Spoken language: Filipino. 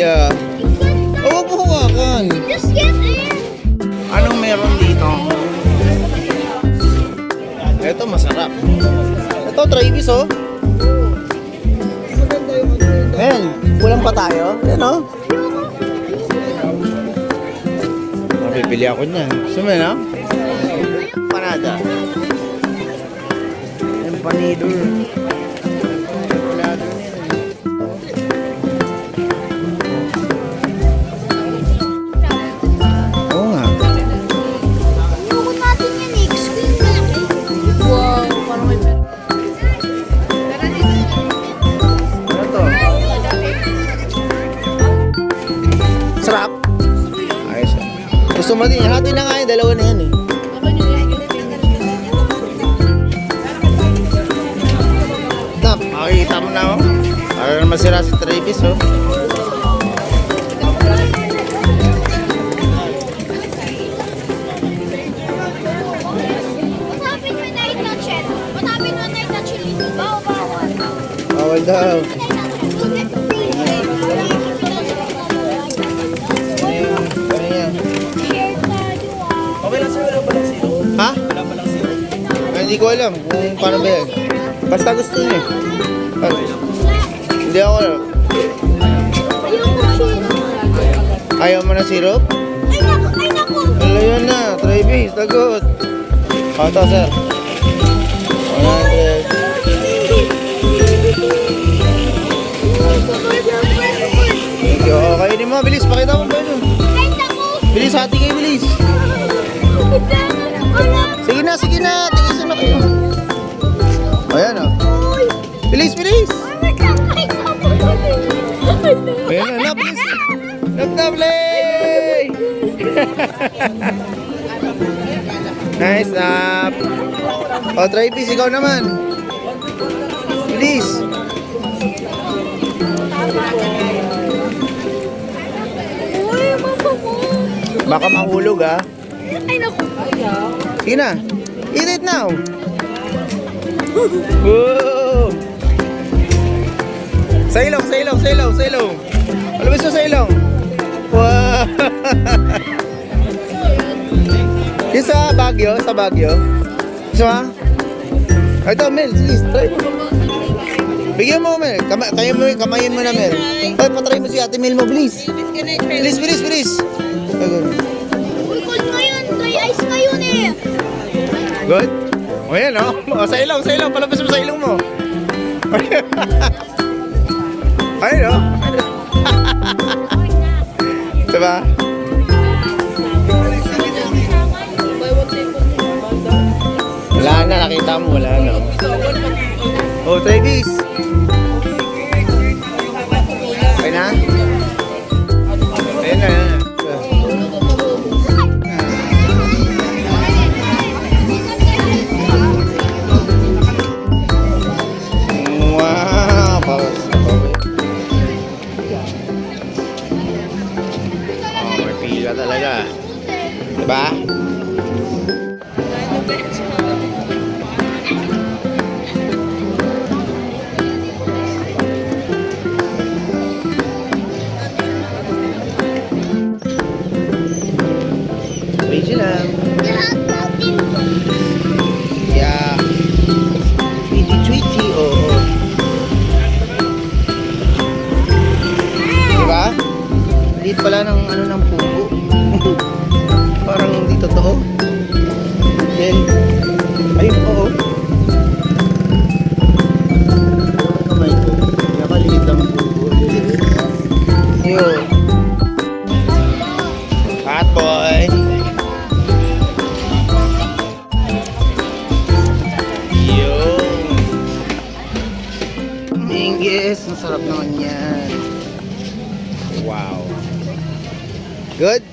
Yeah. Oh, huwag mo hawakan. Just get in. Anong meron dito? Ito masarap. Ito, Travis, oh. Mel, kulang pa tayo? Yan, oh. Mapipili ako niyan. Sumay na? Panada. Empanador. Empanador nila. Oo nga. Ayoko natin yan eh. Gusto ko yung malaki. Wow, parang may pera. Ano to? Sarap. Ayos. Gusto mo din. Hati na nga yung dalawa na yan eh. Tap, makikita mo na oh. Para naman sira si Travis oh. What happened when I touch it? What happened when I touch it? Bawal. Bawal daw. Ano yan? Okay lang sir, wala palang zero. Ha? Wala palang zero. Hindi ko alam kung paano ba yan. Basta gusto niya eh. Ah, hindi ako alam. Ayaw mo na syrup? Ay naku. Wala yun na. Travis, tagot. Ito sir. 100. Thank you. Oh, kainin mo. Bilis. Pakita mo ba yun? Ay naku. Bilis. Hati kayo. Bilis. Wala. Sige na. Sige na. Tigisan na kayo. Ayan o. Bilis. Bilis. Ayan na. Bilis. Nagtablay. Nice. O, Travis. Ikaw naman. Bilis. Uy, mama mo. Baka mahulog ah. Ay naku. Sige na. Eat it now. Whoa. Sa ilong, sa ilong, sa ilong, sa ilong. Alabas mo sa ilong. Wow. Yung sa Baguio, sa Baguio. Gusto mo? Ito, Mel, sige, try mo. Bigyan mo, Mel. Kamayin mo na, Mel. Ay, patry mo si Ate Mel mo, please. Bilis, bilis, bilis. Uy, cold ngayon. Dry ice ngayon eh. Good? O yan, o. O, sa ilong, sa ilong. Palabas mo sa ilong mo. Ayun, o. Diba? Wala na, nakita mo, wala na. O, Travis. Okay na? Ayun na, ayun na. Wow! Bawas na bawas. Oh, may pila talaga. Diba? Crazy lang. Yeah. Tweety, tweety, oo. Diba? Liit pala ng ano ng pugo. Parang hindi totoo. Then, ayun, oo. Kamay ko. Nakaliit ang pugo. Ayun. Hot boy. Yun. Minggis. Ang sarap naman yan. Wow. Good?